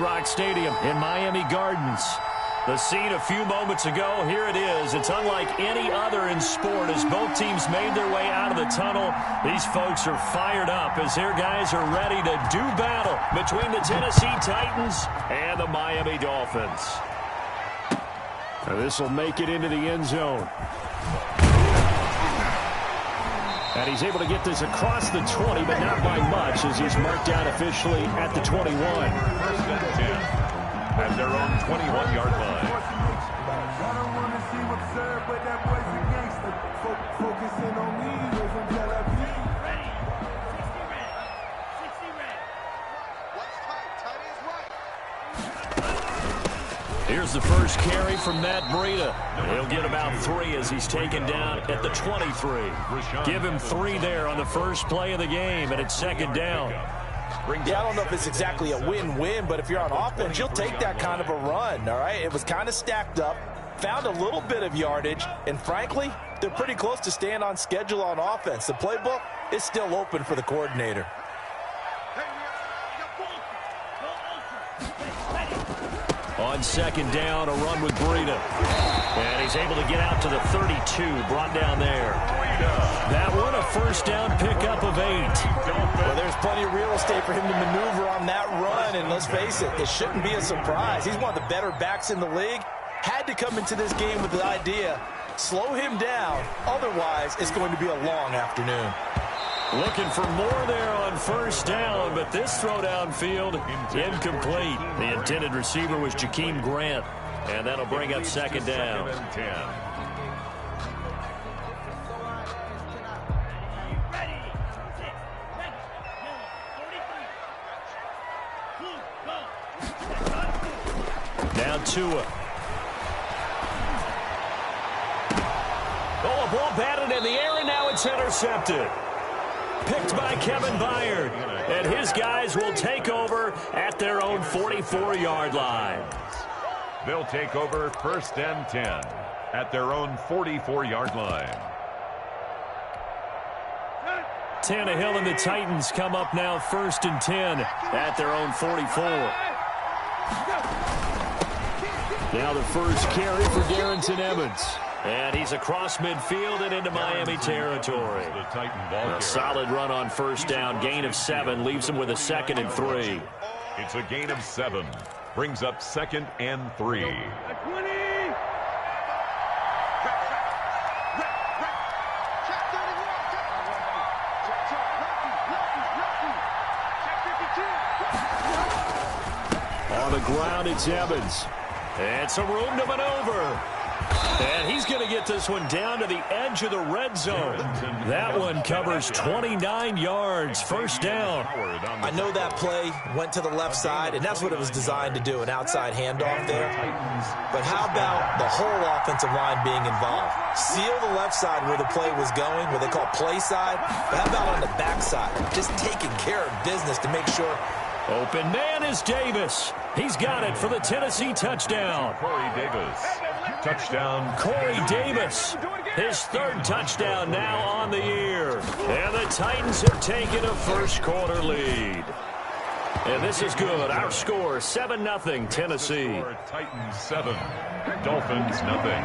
Rock Stadium in Miami Gardens. The scene a few moments ago, here it is. It's unlike any other in sport as both teams made their way out of the tunnel. These folks are fired up as their guys are ready to do battle between the Tennessee Titans and the Miami Dolphins. This will make it into the end zone. And he's able to get this across the 20, but not by much as he's marked down officially at the 21. First and 10 at their own 21-yard line. I don't want to seem absurd, but that boy's a gangster. Focusing on me, wasn't that I be? Ready. 60 red. What's tight? Tight is right. Here's the first carry from Matt Breida. He'll get about 3 as he's taken down at the 23. Give him 3 there on the first play of the game, and it's second down. Yeah, I don't know if it's exactly a win-win, but if you're on offense, you'll take that kind of a run, all right? It was kind of stacked up, found a little bit of yardage, and frankly, they're pretty close to staying on schedule on offense. The playbook is still open for the coordinator. On second down, a run with Breida. And he's able to get out to the 32, brought down there. That one, a first down pickup of 8. Well, there's plenty of real estate for him to maneuver on that run, and let's face it, it shouldn't be a surprise. He's one of the better backs in the league. Had to come into this game with the idea, slow him down, otherwise it's going to be a long afternoon. Looking for more there on first down, but this throw downfield incomplete. The intended receiver was Jakeem Grant, and that'll bring up second down. Now Tua. Oh, a ball batted in the air, and now it's intercepted. Picked by Kevin Byard, and his guys will take over at their own 44-yard line. They'll take over first and 10 at their own 44-yard line. Tannehill and the Titans come up now first and 10 at their own 44. Now the first carry for Darrington Evans. And he's across midfield and into Miami territory. A solid run on first down. Gain of 7 leaves him with a second and 3. It's a gain of 7. Brings up second and 3. On the ground, it's Evans. And some room to maneuver. And he's going to get this one down to the edge of the red zone. That one covers 29 yards. First down. I know that play went to the left side, and that's what it was designed to do, an outside handoff there. But how about the whole offensive line being involved? Seal the left side where the play was going, what they call play side. But how about on the back side? Just taking care of business to make sure. Open man is Davis. He's got it for the Tennessee touchdown. Corey Davis. Touchdown. Corey Davis. His 3rd touchdown now on the year. And the Titans have taken a first quarter lead. And this is good. Our score 7-0 Tennessee. Titans 7. Dolphins nothing.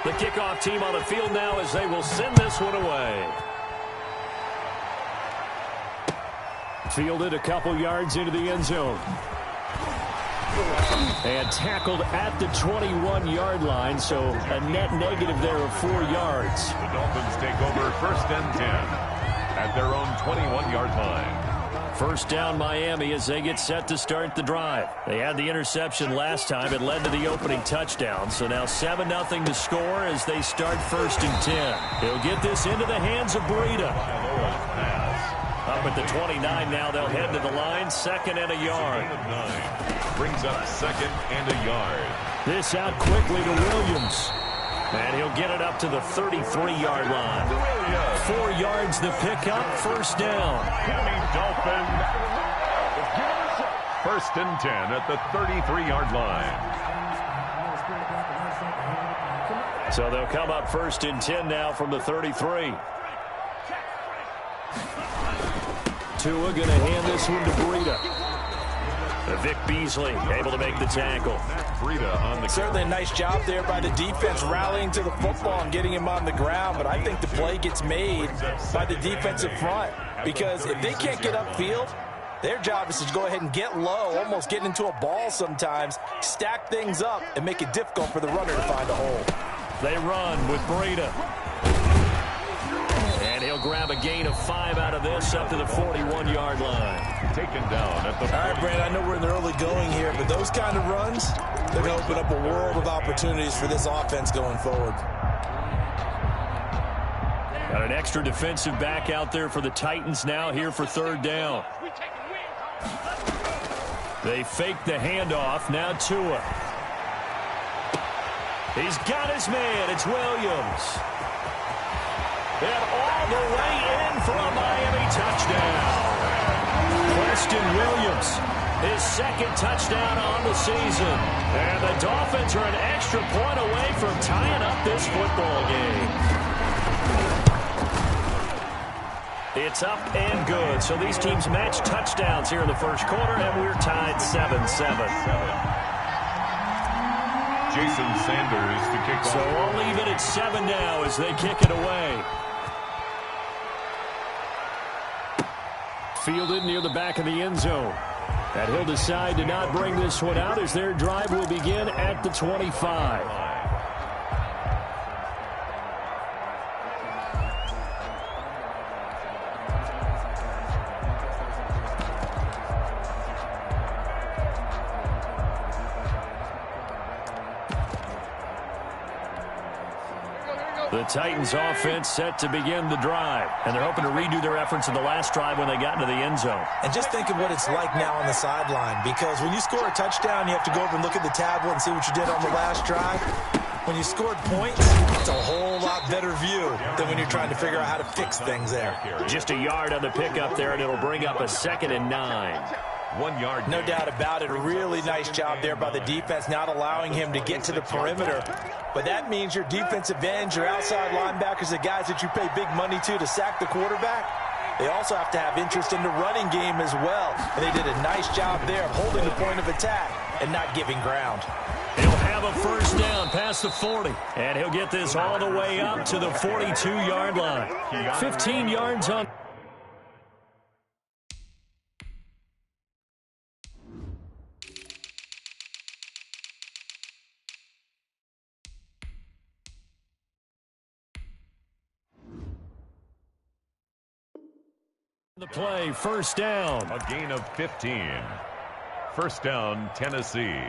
The kickoff team on the field now as they will send this one away. Fielded a couple yards into the end zone. And tackled at the 21-yard line, so a net negative there of 4 yards. The Dolphins take over first and 10 at their own 21-yard line. First down Miami as they get set to start the drive. They had the interception last time. It led to the opening touchdown. So now 7-0 to score as they start first and 10. He'll get this into the hands of Breida. Up at the 29 now, they'll head to the line, 2nd and a yard. Brings up 2nd and a yard. This out quickly to Williams. And he'll get it up to the 33-yard line. 4 yards the pickup, first down. Dolphins. First and 10 at the 33-yard line. So they'll come up first and 10 now from the 33. Tua going to hand this one to Breida. Vic Beasley able to make the tackle. Certainly a nice job there by the defense rallying to the football and getting him on the ground, but I think the play gets made by the defensive front because if they can't get upfield, their job is to go ahead and get low, almost get into a ball sometimes, stack things up, and make it difficult for the runner to find a hole. They run with Breida. And he'll grab a gain of 5 out of this up to the 41-yard line. Taken down at the... All right, Brandon, I know we're in the early going here, but those kind of runs, they're going to open up a world of opportunities for this offense going forward. Got an extra defensive back out there for the Titans now here for third down. They fake the handoff. Now Tua. He's got his man. It's Williams. And all the way in for a Miami touchdown. Preston Williams, his second touchdown on the season. And the Dolphins are an extra point away from tying up this football game. It's up and good. So these teams match touchdowns here in the first quarter, and we're tied 7-7. Jason Sanders to kick off. So all even at 7 now as they kick it away. Fielded near the back of the end zone. And he'll decide to not bring this one out as their drive will begin at the 25. The Titans offense set to begin the drive, and they're hoping to redo their efforts in the last drive when they got into the end zone. And just think of what it's like now on the sideline, because when you score a touchdown, you have to go over and look at the tablet and see what you did on the last drive. When you scored points, it's a whole lot better view than when you're trying to figure out how to fix things there. Just a yard on the pickup there, and it'll bring up a 2nd and 9. 1 yard. No doubt about it. A really nice job there by the defense, not allowing him to get to the perimeter. But that means your defensive ends, your outside linebackers, the guys that you pay big money to sack the quarterback, they also have to have interest in the running game as well. And they did a nice job there of holding the point of attack and not giving ground. He'll have a first down past the 40. And he'll get this all the way up to the 42-yard line. 15 yards on. The play, first down. A gain of 15. First down, Tennessee.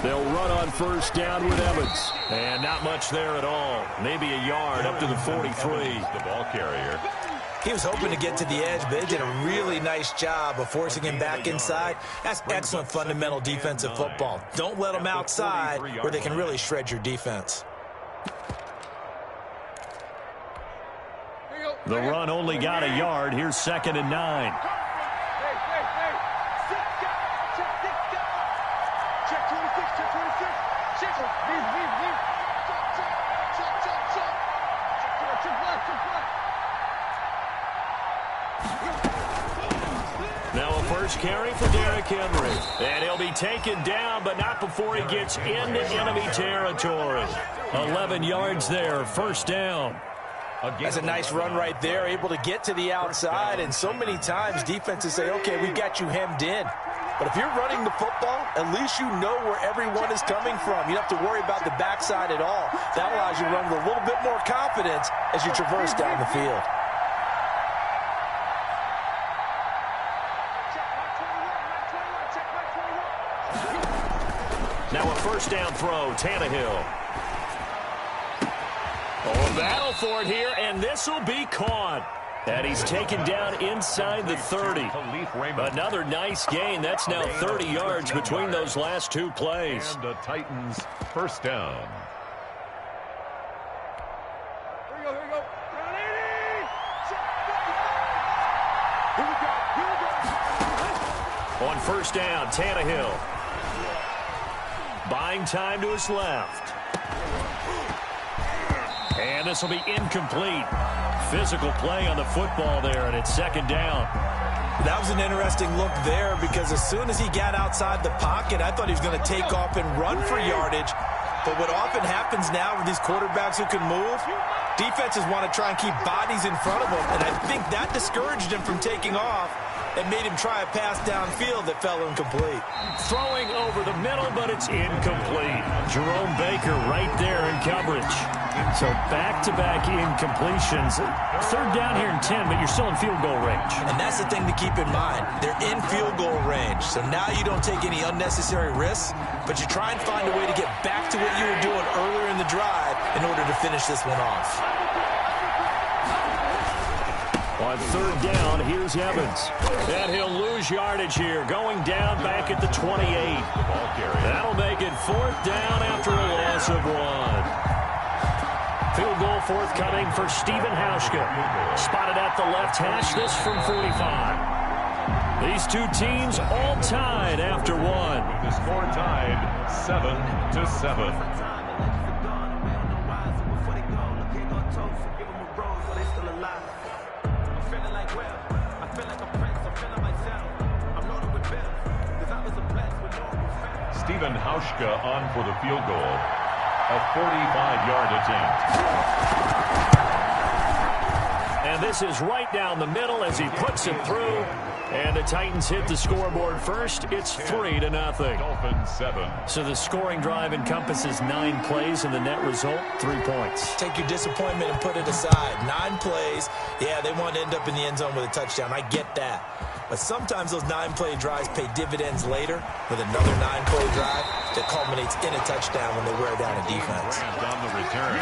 They'll run on first down with Evans. And not much there at all. Maybe a yard up to the 43. The ball carrier. He was hoping to get to the edge, but they did a really nice job of forcing him back inside. That's excellent fundamental defensive football. Don't let them outside where they can really shred your defense. The run only got a yard. Here's 2nd and 9. Now a first carry for Derrick Henry. And he'll be taken down, but not before he gets into enemy territory. 11 yards there, first down. That's a nice run right there, able to get to the outside. And so many times defenses say, okay, we've got you hemmed in. But if you're running the football, at least you know where everyone is coming from. You don't have to worry about the backside at all. That allows you to run with a little bit more confidence as you traverse down the field. Now a first down throw, Tannehill. Oh, battle for it here, and this will be caught. And he's taken down inside the 30. Another nice gain. That's now 30 yards between those last two plays. And the Titans first down. On first down, Tannehill. Buying time to his left. And this will be incomplete. Physical play on the football there, and it's second down. That was an interesting look there because as soon as he got outside the pocket, I thought he was going to take off and run for yardage. But what often happens now with these quarterbacks who can move, defenses want to try and keep bodies in front of them, and I think that discouraged him from taking off and made him try a pass downfield that fell incomplete. Throwing over the middle, but it's incomplete. Jerome Baker right there in coverage. So back-to-back incompletions. Third down here in 10, but you're still in field goal range. And that's the thing to keep in mind. They're in field goal range. So now you don't take any unnecessary risks, but you try and find a way to get back to what you were doing earlier in the drive in order to finish this one off. On third down, here's Evans. And he'll lose yardage here, going down back at the 28. That'll make it fourth down after a loss of 1. Field goal forthcoming for Stephen Hauschka. Spotted at the left hash, this from 45. These two teams all tied after 1. The score tied 7-7. Stephen Hauschka on for the field goal. A 45-yard attempt. And this is right down the middle as he puts it through. And the Titans hit the scoreboard first. It's 3-0. Dolphins 7. So the scoring drive encompasses 9 plays, and the net result, 3 points. Take your disappointment and put it aside. 9 plays. Yeah, they want to end up in the end zone with a touchdown. I get that. But sometimes those 9-play drives pay dividends later with another 9-play drive that culminates in a touchdown when they wear down a defense. On the return,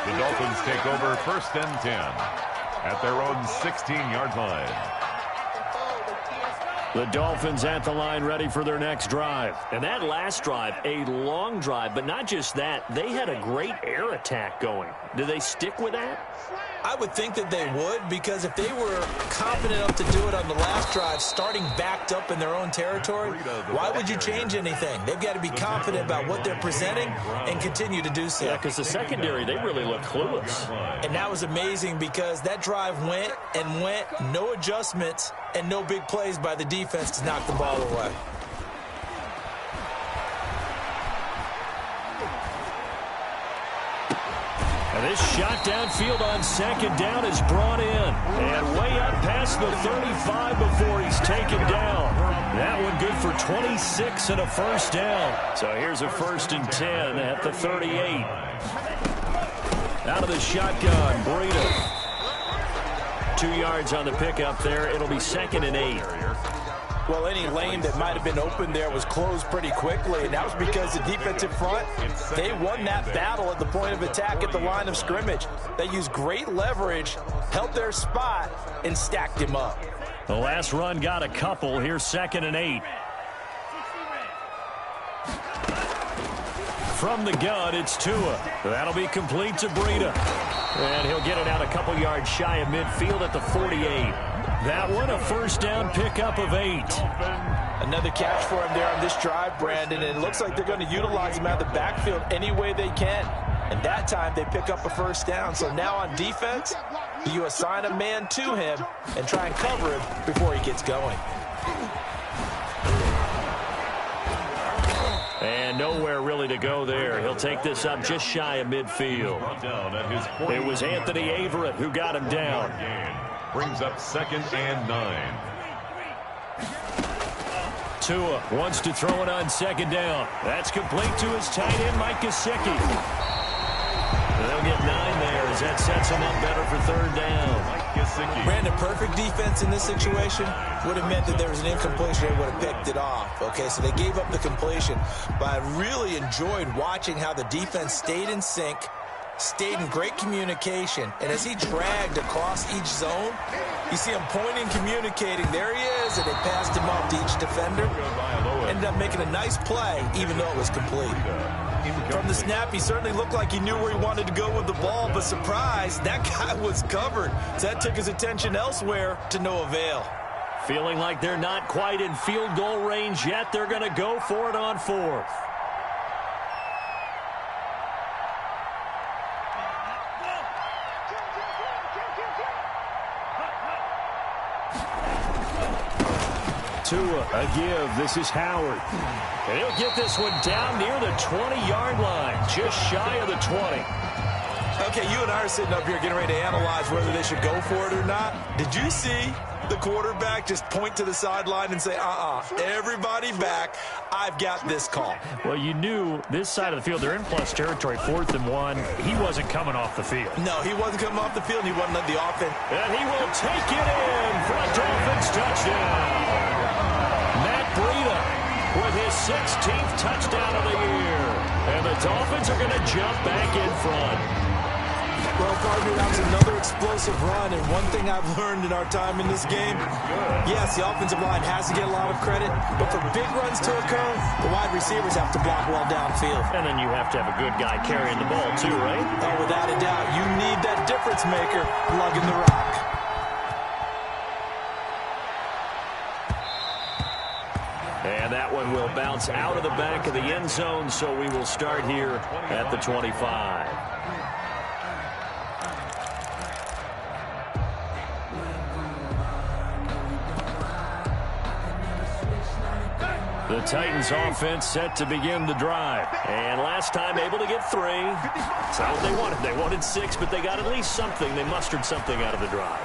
the Dolphins take over first and 10 at their own 16-yard line. The Dolphins at the line ready for their next drive. And that last drive, a long drive, but not just that. They had a great air attack going. Do they stick with that? I would think that they would, because if they were confident enough to do it on the last drive, starting backed up in their own territory, why would you change anything? They've got to be confident about what they're presenting and continue to do so. Yeah, because the secondary, they really look clueless. And that was amazing because that drive went and went, no adjustments, and no big plays by the defense to knock the ball away. And this shot downfield on second down is brought in. And way up past the 35 before he's taken down. That one good for 26 and a first down. So here's a 1st and 10 at the 38. Out of the shotgun, Breida. 2 yards on the pickup there. It'll be 2nd and 8. Well, any lane that might have been open there was closed pretty quickly, and that was because the defensive front, they won that battle at the point of attack at the line of scrimmage. They used great leverage, held their spot, and stacked him up. The last run got a couple. Here's 2nd and 8. From the gun, it's Tua. That'll be complete to Breida. And he'll get it out a couple yards shy of midfield at the 48. That one, a first down pickup of 8. Another catch for him there on this drive, Brandon, and it looks like they're going to utilize him out of the backfield any way they can. And that time they pick up a first down. So now on defense, you assign a man to him and try and cover him before he gets going. And nowhere really to go there. He'll take this up just shy of midfield. It was Anthony Averett who got him down. Brings up 2nd and 9. Tua wants to throw it on 2nd down. That's complete to his tight end, Mike Gesicki. They'll get 9 there as that sets him up better for 3rd down. Brandon, perfect defense in this situation would have meant that there was an incompletion. They would have picked it off. Okay, so they gave up the completion. But I really enjoyed watching how the defense stayed in sync, stayed in great communication, and as he dragged across each zone, You see him pointing, communicating. There he is, and they passed him off to each defender. Ended up making a nice play, even though it was complete. From the snap, he certainly looked like he knew where he wanted to go with the ball, but surprise, that guy was covered. So that took his attention elsewhere to no avail. Feeling like they're not quite in field goal range yet. They're going to go for it on fourth. Tua, a give. This is Howard. And he'll get this one down near the 20-yard line, just shy of the 20. Okay, you and I are sitting up here getting ready to analyze whether they should go for it or not. Did you see the quarterback just point to the sideline and say, everybody back, I've got this call? Well, you knew this side of the field, they're in plus territory, 4th and 1. He wasn't coming off the field. No, he wasn't coming off the field, and he wasn't letting the offense. And he will take it in for a Dolphins touchdown. Matt Breida with his 16th touchdown of the year. And the Dolphins are going to jump back in front. Well, partner, that was another explosive run, and one thing I've learned in our time in this game, yes, the offensive line has to get a lot of credit, but for big runs to occur, the wide receivers have to block well downfield. And then you have to have a good guy carrying the ball too, right? Oh, without a doubt. You need that difference maker lugging the rock. And that one will bounce out of the back of the end zone, so we will start here at the 25. The Titans offense set to begin the drive. And last time able to get 3. That's not what they wanted. They wanted 6, but they got at least something. They mustered something out of the drive.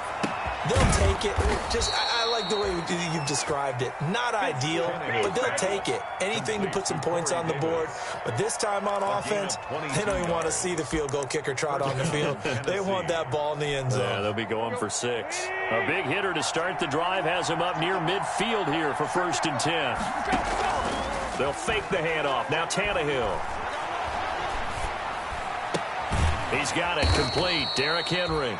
They'll take it. I like the way you've described it. Not ideal, but they'll take it. Anything to put some points on the board. But this time on offense, they don't even want to see the field goal kicker trot on the field. They want that ball in the end zone. Yeah, they'll be going for 6. A big hitter to start the drive has him up near midfield here for 1st and 10. They'll fake the handoff. Now Tannehill. He's got it complete. Derrick Henry.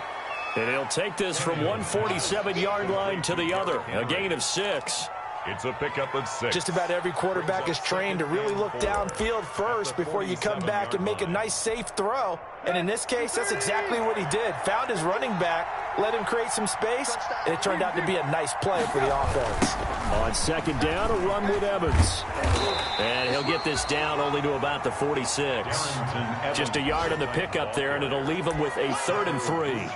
And he'll take this from 147-yard line to the other. A gain of 6. It's a pickup of 6. Just about every quarterback is trained to really look downfield first before you come back and make a nice, safe throw. And in this case, that's exactly what he did. Found his running back, let him create some space, and it turned out to be a nice play for the offense. On 2nd down, a run with Evans. And he'll get this down only to about the 46. Just a yard on the pickup there, and it'll leave him with a 3rd and 3.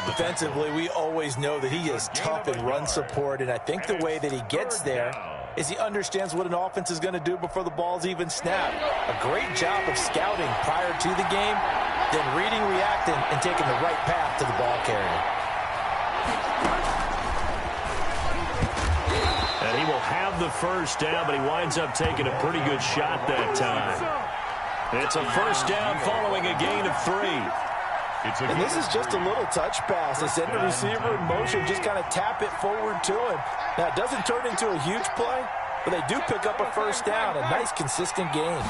Defensively, we always know that he is tough in run support, and I think the way that he gets there is he understands what an offense is going to do before the ball's even snapped. A great job of scouting prior to the game, then reading, reacting, and taking the right path to the ball carrier. And he will have the 1st down, but he winds up taking a pretty good shot that time. It's a 1st down following a gain of 3. And this is just a little touch pass. They send the receiver in motion, just kind of tap it forward to him. Now, it doesn't turn into a huge play, but they do pick up a 1st down, a nice, consistent gain.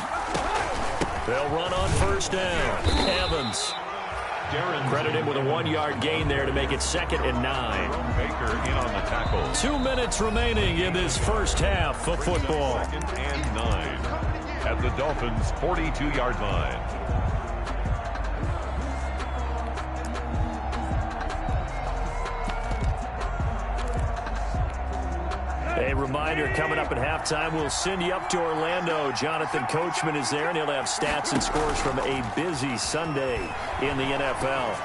They'll run on 1st down. Evans. Credit him with a 1-yard gain there to make it 2nd and 9. Baker in on the tackle. 2 minutes remaining in this first half of football. 2nd and 9 at the Dolphins' 42-yard line. A reminder, coming up at halftime, we'll send you up to Orlando. Jonathan Coachman is there, and he'll have stats and scores from a busy Sunday in the NFL.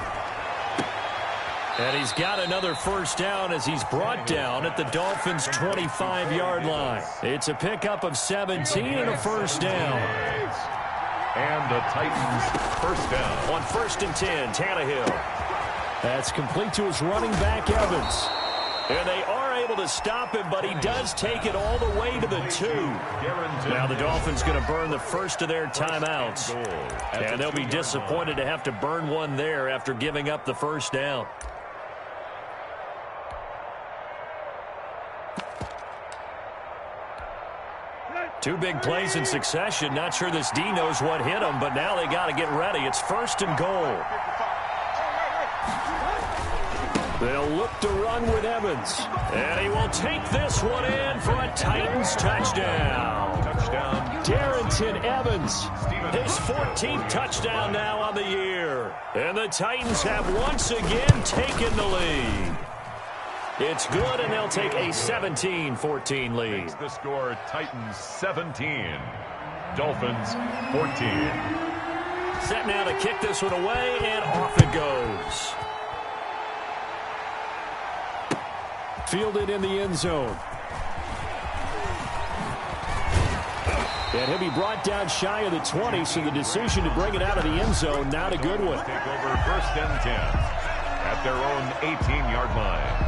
And he's got another 1st down as he's brought down at the Dolphins' 25-yard line. It's a pickup of 17 and a 1st down. And the Titans' 1st down. On 1st and 10, Tannehill. That's complete to his running back, Evans. And they are able to stop him, but he does take it all the way to the 2. Now the Dolphins going to burn the first of their timeouts. And they'll be disappointed to have to burn one there after giving up the 1st down. Two big plays in succession. Not sure this D knows what hit him, but now they got to get ready. It's 1st and goal. They'll look to run with Evans. And he will take this one in for a Titans touchdown. Touchdown. Darrington Evans, his 14th touchdown now on the year. And the Titans have once again taken the lead. It's good, and they'll take a 17-14 lead. Makes the score Titans 17, Dolphins 14. Set now to kick this one away, and off it goes. Fielded in the end zone. And he'll be brought down shy of the 20, so the decision to bring it out of the end zone, not a good one. Take over 1st and 10 at their own 18-yard line.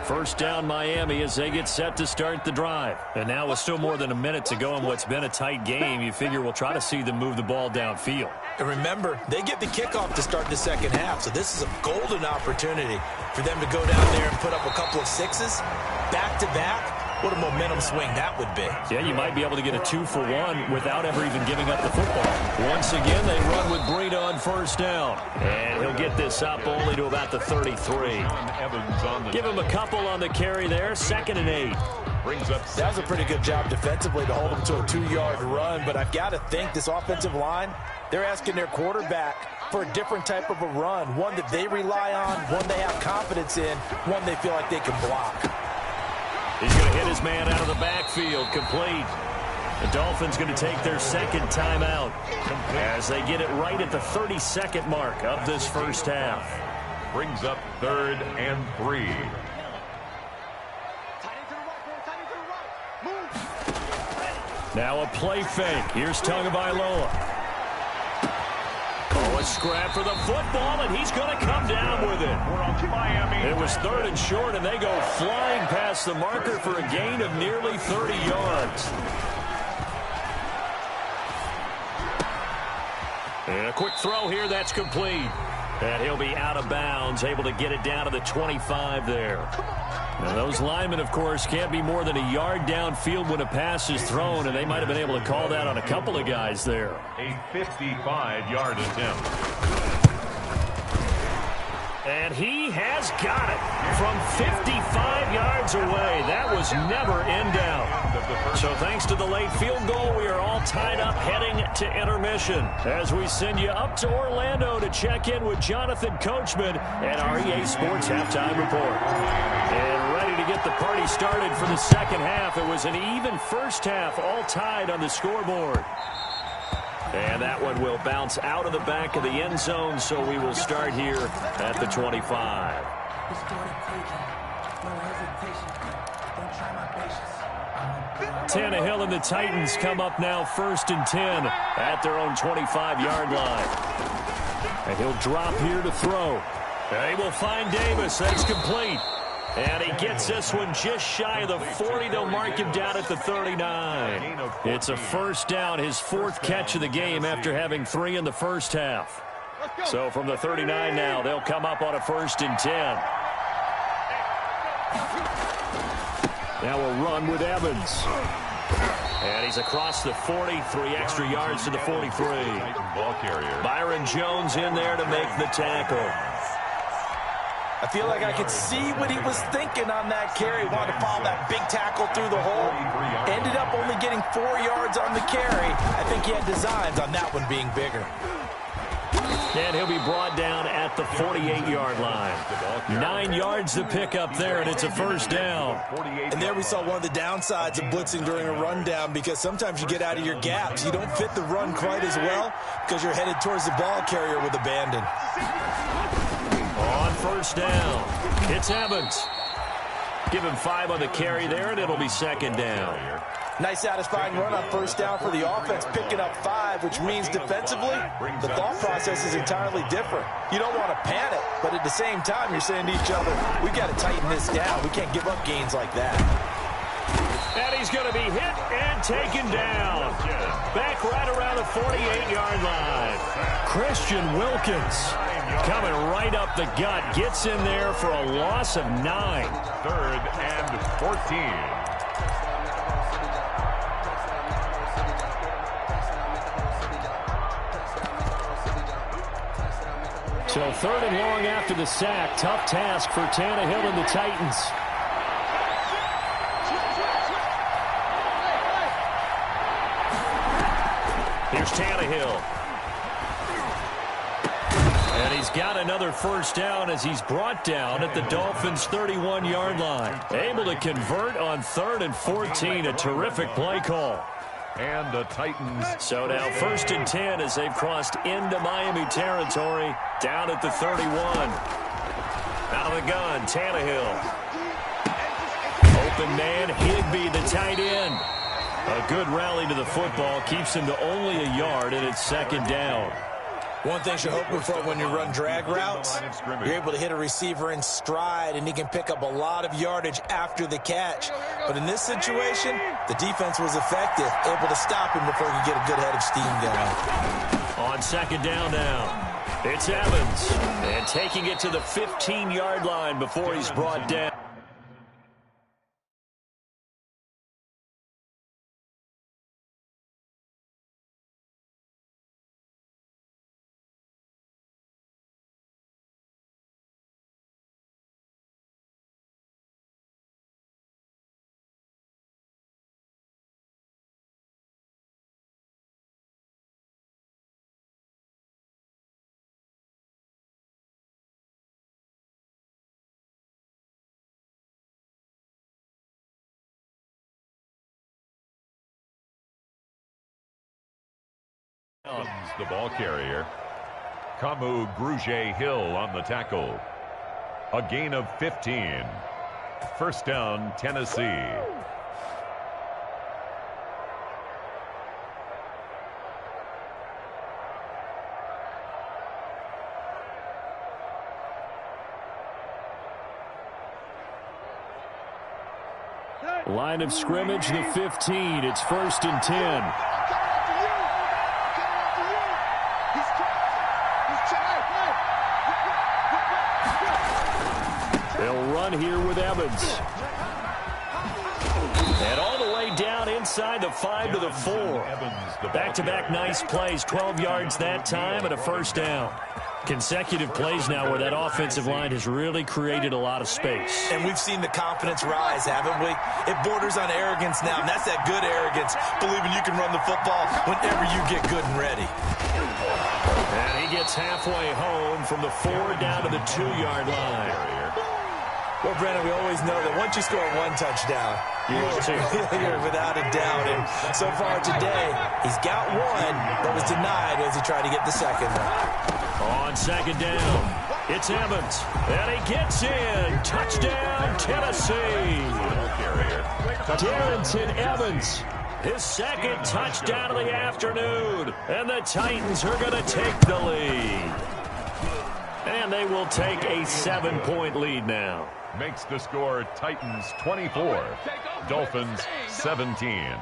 First down Miami as they get set to start the drive. And now with still more than a minute to go in what's been a tight game, you figure we'll try to see them move the ball downfield. And remember, they get the kickoff to start the second half, so this is a golden opportunity for them to go down there and put up a couple of sixes back-to-back. What a momentum swing that would be. Yeah, you might be able to get a 2-for-1 without ever even giving up the football. Once again, they run with Breida on first down. And he'll get this up only to about the 33. Give him a couple on the carry there, 2nd and 8. Brings up. That was a pretty good job defensively to hold him to a 2-yard run, but I've got to think this offensive line, they're asking their quarterback for a different type of a run, one that they rely on, one they have confidence in, one they feel like they can block. He's going to hit his man out of the backfield, complete. The Dolphins going to take their second timeout as they get it right at the 32nd mark of this first half. Brings up 3rd and 3. Now a play fake. Here's Tagovailoa. Oh, a scrap for the football, and he's going to come down with it. We're on Miami. It was 3rd and short, and they go flying past the marker for a gain of nearly 30 yards. And a quick throw here, that's complete. And he'll be out of bounds, able to get it down to the 25 there. Now, those linemen, of course, can't be more than a yard downfield when a pass is thrown, and they might have been able to call that on a couple of guys there. A 55-yard attempt. And he has got it from 55 yards away. That was never in doubt. So thanks to the late field goal, we are all tied up heading to intermission as we send you up to Orlando to check in with Jonathan Coachman and our EA Sports Halftime Report. And ready to get the party started for the second half. It was an even first half, all tied on the scoreboard. And that one will bounce out of the back of the end zone, so we will start here at the 25. Tannehill and the Titans come up now 1st and 10 at their own 25-yard line. And he'll drop here to throw. And he will find Davis. That's complete. And he gets this one just shy of the 40. They'll mark him down at the 39. It's a first down, his 4th catch of the game after having 3 in the first half. So from the 39 now, they'll come up on a 1st and 10. Now a run with Evans. And he's across the 40, 3 extra yards to the 43. Ball carrier. Byron Jones in there to make the tackle. I feel like I could see what he was thinking on that carry. Wanted to follow that big tackle through the hole. Ended up only getting 4 yards on the carry. I think he had designs on that one being bigger. And he'll be brought down at the 48-yard line. 9 yards to pick up there, and it's a first down. And there we saw one of the downsides of blitzing during a rundown, because sometimes you get out of your gaps. You don't fit the run quite as well because you're headed towards the ball carrier with abandon. On first down, it's Evans. Give him 5 on the carry there, and it'll be 2nd down. Nice satisfying run on first down for the offense, picking up 5, which means defensively, the thought process is entirely different. You don't want to panic, but at the same time, you're saying to each other, we've got to tighten this down. We can't give up gains like that. And he's going to be hit and taken down. Back right around the 48-yard line. Christian Wilkins coming right up the gut. Gets in there for a loss of 9. 3rd and 14. So 3rd and long after the sack. Tough task for Tannehill and the Titans. Here's Tannehill. And he's got another first down as he's brought down at the Dolphins' 31-yard line. Able to convert on 3rd and 14. A terrific play call. And the Titans. So now 1st and 10 as they've crossed into Miami territory. Down at the 31. Out of the gun, Tannehill. Open man, Higbee, the tight end. A good rally to the football. Keeps him to only a yard, and it's 2nd down. One thing you're hoping for when you run drag routes, you're able to hit a receiver in stride, and he can pick up a lot of yardage after the catch. But in this situation, the defense was effective, able to stop him before he could get a good head of steam going. On 2nd down now, it's Evans. And taking it to the 15-yard line before he's brought down. The ball carrier. Kamu Grugier-Hill on the tackle. A gain of 15. First down, Tennessee. Line of scrimmage, the 15. It's 1st and 10. They'll run here with Evans. And all the way down inside the 5 to the 4. Back-to-back nice plays. 12 yards that time and a first down. Consecutive plays now where that offensive line has really created a lot of space. And we've seen the confidence rise, haven't we? It borders on arrogance now, and that's that good arrogance, believing you can run the football whenever you get good and ready. And he gets halfway home from the 4 down to the 2-yard line. Well, Brennan, we always know that once you score one touchdown, you're without a doubt. And so far today, he's got one, but was denied as he tried to get the second one. On 2nd down, it's Evans. And he gets in. Touchdown, Tennessee. Darrington Evans. His 2nd touchdown of the afternoon. And the Titans are going to take the lead. And they will take a 7-point lead now. Makes the score Titans 24, Dolphins 17.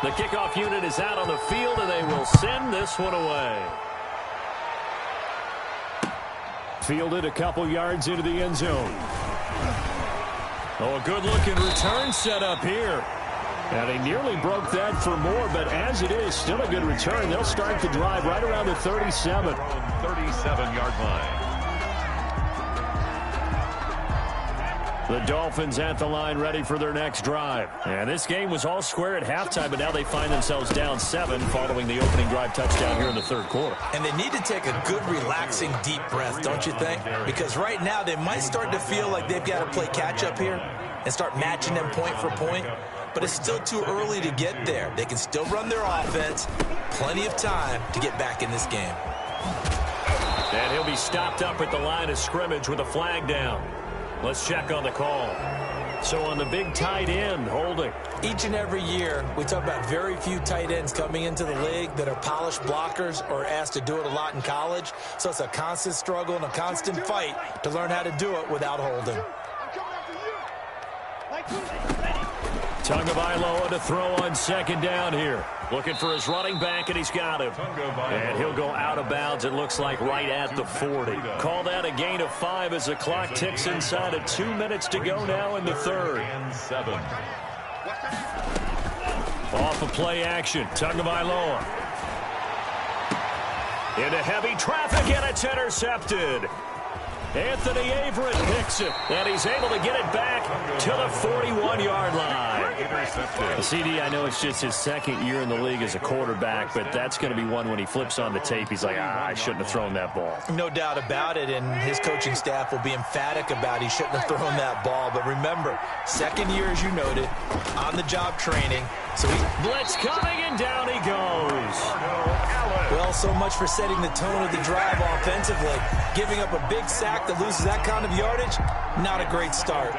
The kickoff unit is out on the field, and they will send this one away. Fielded a couple yards into the end zone. Oh, a good-looking return set up here. And he nearly broke that for more, but as it is, still a good return. They'll start the drive right around the 37. 37-yard line. The Dolphins at the line ready for their next drive. And this game was all square at halftime, but now they find themselves down 7 following the opening drive touchdown here in the 3rd quarter. And they need to take a good, relaxing, deep breath, don't you think? Because right now they might start to feel like they've got to play catch-up here and start matching them point for point. But it's still too early to get there. They can still run their offense. Plenty of time to get back in this game. And he'll be stopped up at the line of scrimmage with a flag down. Let's check on the call. So on the big tight end, holding. Each and every year, we talk about very few tight ends coming into the league that are polished blockers or asked to do it a lot in college. So it's a constant struggle and a constant fight to learn how to do it without holding. Tagovailoa to throw on second down here. Looking for his running back, and he's got him. And he'll go out of bounds, it looks like, right at the 40. Call that a gain of 5 as the clock ticks inside of 2 minutes to go now in the third. And 7. Off of play action, Tagovailoa. Into heavy traffic, and it's intercepted. Anthony Averett picks it, and he's able to get it back to the 41-yard line. CD, I know it's just his second year in the league as a quarterback, but that's going to be one when he flips on the tape. He's like, I shouldn't have thrown that ball. No doubt about it, and his coaching staff will be emphatic about he shouldn't have thrown that ball. But remember, second year, as you noted, on-the-job training. So blitz coming, and down he goes. Well, so much for setting the tone of the drive offensively. Giving up a big sack that loses that kind of yardage, not a great start.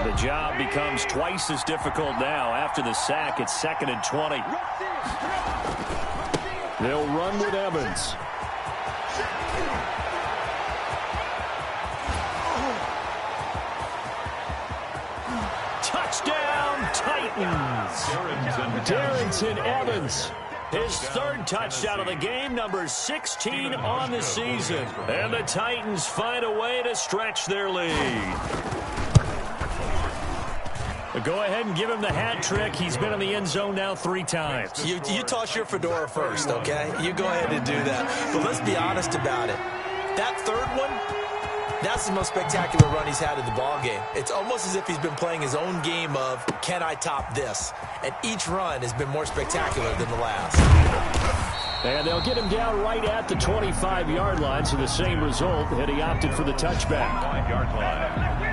The job becomes twice as difficult now. After the sack, it's 2nd and 20. They'll run with Evans. Touchdown, Titans. Darrington Evans. His 3rd touchdown of the game, number 16 on the season. And the Titans find a way to stretch their lead. Go ahead and give him the hat trick. He's been in the end zone now 3 times. You toss your fedora first, okay? You go ahead and do that. But let's be honest about it. That 3rd one, that's the most spectacular run he's had in the ballgame. It's almost as if he's been playing his own game of, can I top this? And each run has been more spectacular than the last. And they'll get him down right at the 25-yard line, so the same result, and he opted for the touchback. 5-yard line.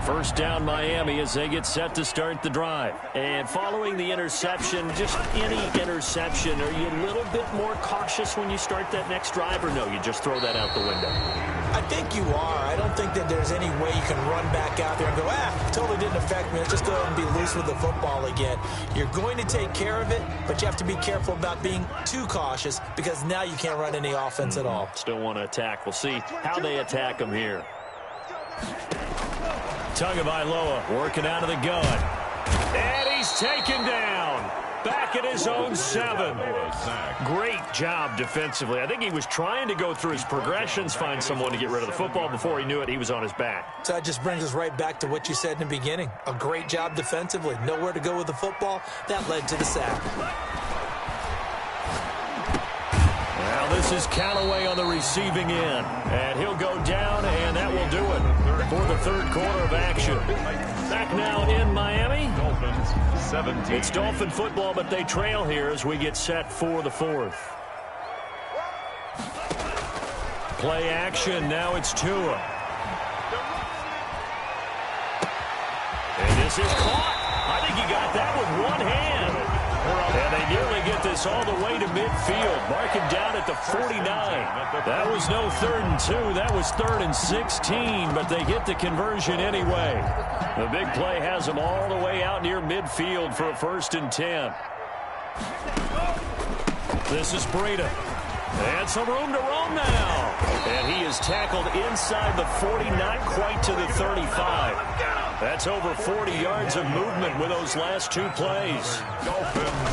First down, Miami, as they get set to start the drive. And following the interception, just any interception, are you a little bit more cautious when you start that next drive, or no, you just throw that out the window? I think you are. I don't think that there's any way you can run back out there and go, totally didn't affect me. Let's just go ahead and be loose with the football again. You're going to take care of it, but you have to be careful about being too cautious because now you can't run any offense at all. Still want to attack. We'll see how they attack him here. Tagovailoa working out of the gun. And he's taken down. Back at his own 7. Great job defensively. I think he was trying to go through his progressions, find someone to get rid of the football. Before he knew it, he was on his back. So that just brings us right back to what you said in the beginning. A great job defensively. Nowhere to go with the football. That led to the sack. Now this is Callaway on the receiving end. And he'll go down, and that will do it for the 3rd quarter of action. Back now in Miami. Dolphins 17. It's Dolphin football, but they trail here as we get set for the 4th. Play action. Now it's Tua. And this is caught. I think he got that with one hand. And they nearly get this all the way to midfield. Mark him down at the 49. That was no 3rd and 2. That was 3rd and 16, but they get the conversion anyway. The big play has them all the way out near midfield for a 1st and 10. This is Breida. And some room to roam now. And he is tackled inside the 40, not quite to the 35. That's over 40 yards of movement with those last 2 plays. Dolphins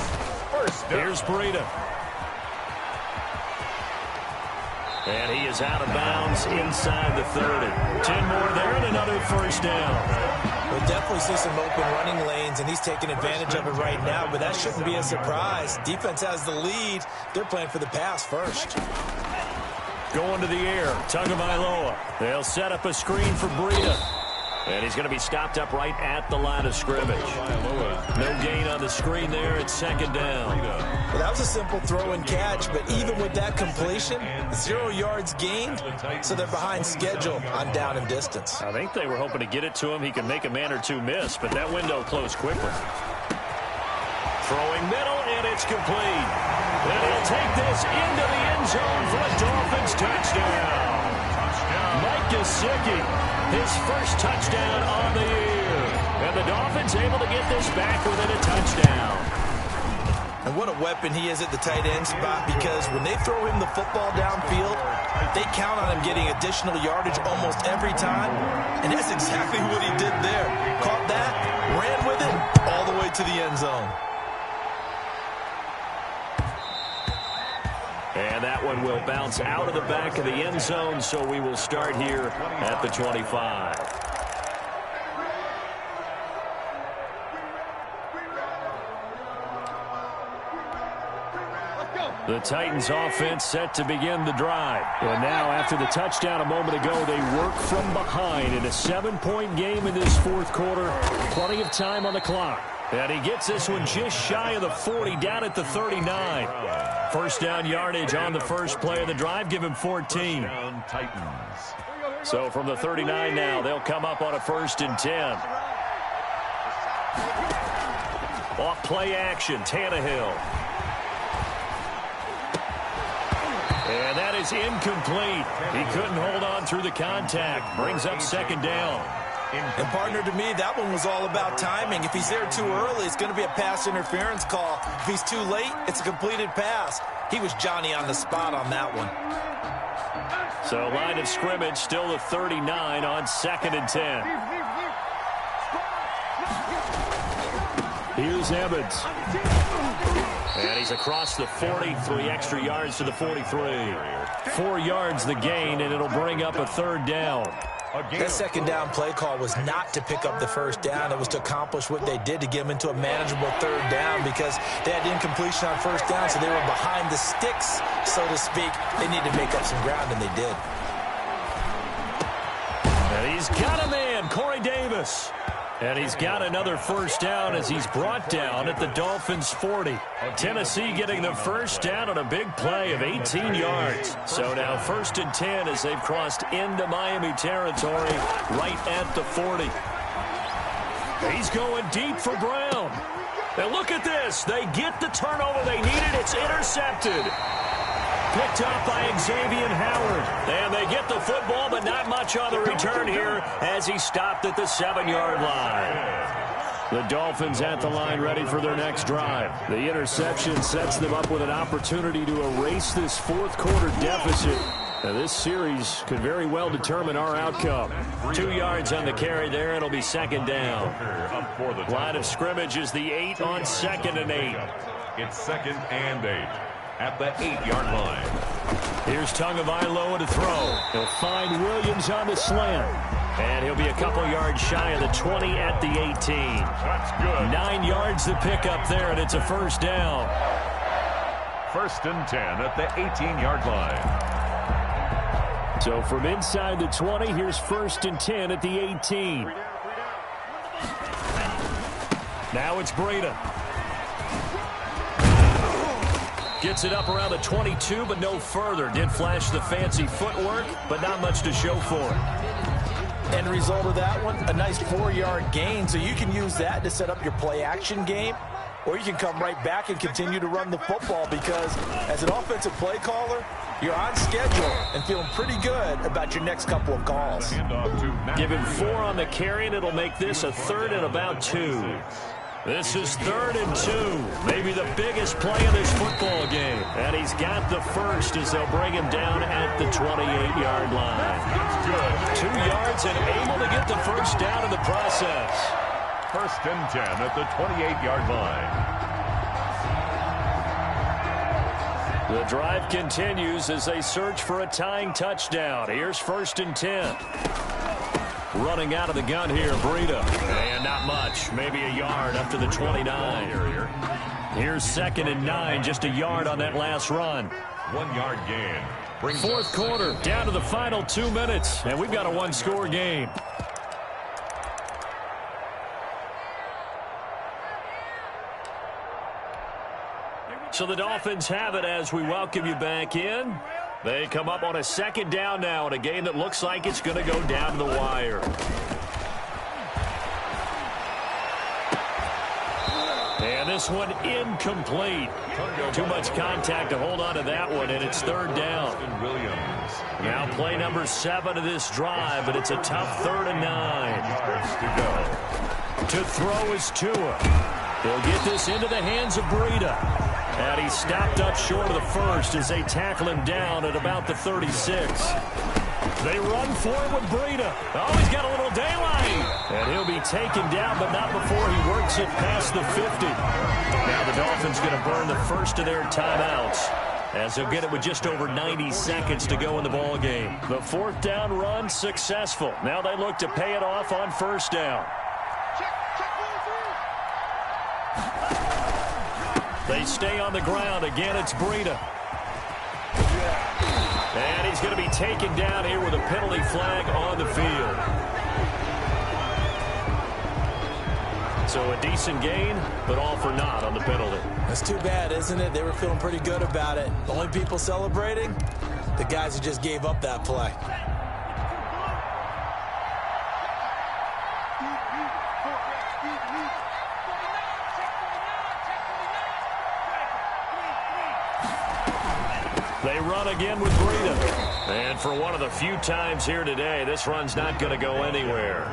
first down. Here's Breida. And he is out of bounds inside the 30. 10 more there and another 1st down. We'll definitely see some open running lanes, and he's taking advantage of it right now, but that shouldn't be a surprise. Defense has the lead. They're playing for the pass first. Going to the air, Tagovailoa. They'll set up a screen for Breida. And he's going to be stopped up right at the line of scrimmage. No gain on the screen there. It's 2nd down. Well, that was a simple throw and catch, but even with that completion, 0 yards gained, so they're behind schedule on down and distance. I think they were hoping to get it to him. He could make a man or 2 miss, but that window closed quickly. Throwing middle, and it's complete. And he'll take this into the end zone for a Dolphins touchdown. Mike Gesicki, his 1st touchdown on the year. And the Dolphins able to get this back within a touchdown. And what a weapon he is at the tight end spot, because when they throw him the football downfield, they count on him getting additional yardage almost every time, and that's exactly what he did there. Caught that, ran with it, all the way to the end zone. And that one will bounce out of the back of the end zone, so we will start here at the 25. The Titans offense set to begin the drive. And now after the touchdown a moment ago, they work from behind in a 7-point game in this fourth quarter. Plenty of time on the clock. And he gets this one just shy of the 40, down at the 39. First down yardage on the first play of the drive. Give him 14. Titans. So from the 39 now, they'll come up on a 1st and 10. Off play action, Tannehill. And that is incomplete. He couldn't hold on through the contact. Brings up 2nd down. And partner, to me, that one was all about timing. If he's there too early, it's going to be a pass interference call. If he's too late, it's a completed pass. He was Johnny on the spot on that one. So line of scrimmage, still the 39 on 2nd and 10. Here's Evans. And he's across the 40, 3 extra yards to the 43. 4 yards the gain, and it'll bring up a 3rd down. That 2nd down play call was not to pick up the 1st down. It was to accomplish what they did, to get them into a manageable 3rd down, because they had incompletion on 1st down, so they were behind the sticks, so to speak. They needed to make up some ground, and they did. And he's got a man, Corey Davis. And he's got another 1st down as he's brought down at the Dolphins' 40. Tennessee getting the 1st down on a big play of 18 yards. So now 1st and 10 as they've crossed into Miami territory right at the 40. He's going deep for Brown. And look at this. They get the turnover they needed. It's intercepted. Picked up by Xavier Howard. And they get the football, but not much on the return here as he stopped at the 7-yard line. The Dolphins at the line ready for their next drive. The interception sets them up with an opportunity to erase this fourth quarter deficit. Now, this series could very well determine our outcome. 2 yards on the carry there. It'll be 2nd down. Line of scrimmage is the 8 on 2nd and 8. It's 2nd and 8. At the 8-yard line. Here's Tagovailoa to throw. He'll find Williams on the slant. And he'll be a couple yards shy of the 20 at the 18. That's good. 9 yards to pick up there, and it's a 1st down. 1st and 10 at the 18-yard line. So from inside the 20, here's 1st and 10 at the 18. Now it's Breida. Gets it up around the 22, but no further. Did flash the fancy footwork, but not much to show for it. End result of that one, a nice 4-yard gain. So you can use that to set up your play-action game, or you can come right back and continue to run the football, because as an offensive play caller, you're on schedule and feeling pretty good about your next couple of calls. Give him 4 on the carry, and it'll make this a 3rd and about 2. This is 3rd and 2. Maybe the biggest play of this football game. And he's got the 1st as they'll bring him down at the 28-yard line. 2 yards and able to get the 1st down in the process. 1st and 10 at the 28-yard line. The drive continues as they search for a tying touchdown. Here's 1st and 10. Running out of the gun here, Breida. And not much, maybe a yard up to the 29. Here's 2nd and 9, just a yard on that last run. 1-yard gain. Fourth quarter, down to the final 2 minutes, and we've got a 1-score game. So the Dolphins have it as we welcome you back in. They come up on a 2nd down now in a game that looks like it's going to go down to the wire. And this one incomplete. Too much contact to hold on to that one, and it's 3rd down. Now play number 7 of this drive, but it's a tough 3rd and 9. To throw is Tua. They'll get this into the hands of Breida. And he's stopped up short of the first as they tackle him down at about the 36. They run for it with Breida. Oh, he's got a little daylight. And he'll be taken down, but not before he works it past the 50. Now the Dolphins going to burn the first of their timeouts, as they'll get it with just over 90 seconds to go in the ball game. The fourth down run successful. Now they look to pay it off on first down. They stay on the ground. Again, it's Breida. And he's going to be taken down here with a penalty flag on the field. So a decent gain, but all for naught on the penalty. That's too bad, isn't it? They were feeling pretty good about it. The only people celebrating, the guys who just gave up that play. They run again with Breida. And for one of the few times here today, this run's not going to go anywhere.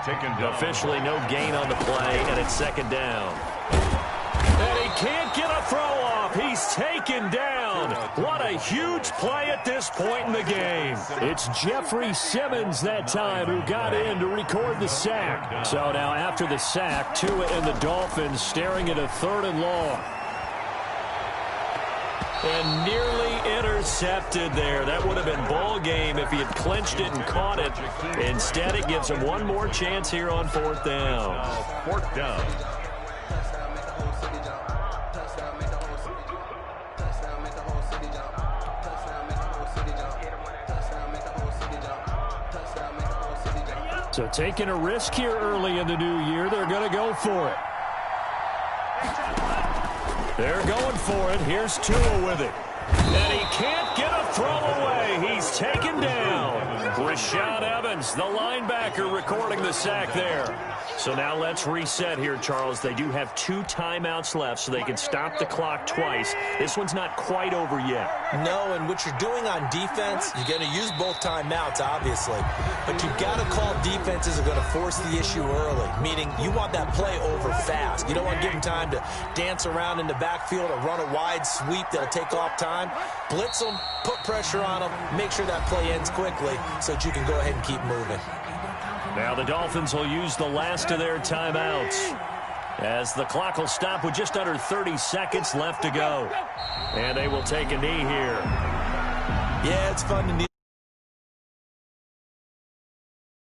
Taken down. Officially no gain on the play, and it's second down. And he can't get a throw off. He's taken down. What a huge play at this point in the game. It's Jeffrey Simmons that time who got in to record the sack. So now after the sack, Tua and the Dolphins staring at a 3rd and long. And nearly intercepted there. That would have been ball game if he had clinched it and caught it. Instead, it gives him one more chance here on 4th down. 4th down. So taking a risk here early in the new year, they're going to go for it. They're going for it. Here's Tua with it. And he can't get a throw away. He's taken down. Rashaan Evans, the linebacker, recording the sack there. So now let's reset here, Charles. They do have 2 timeouts left, so they can stop the clock twice. This one's not quite over yet. No, and what you're doing on defense, you're going to use both timeouts, obviously. But you've got to call defenses are going to force the issue early, meaning you want that play over fast. You don't want to give them time to dance around in the backfield or run a wide sweep that'll take off time. Blitz them, put pressure on them, make sure that play ends quickly so that you can go ahead and keep moving. Now the Dolphins will use the last of their timeouts, as the clock will stop with just under 30 seconds left to go. And they will take a knee here. Yeah, it's fun to kneel.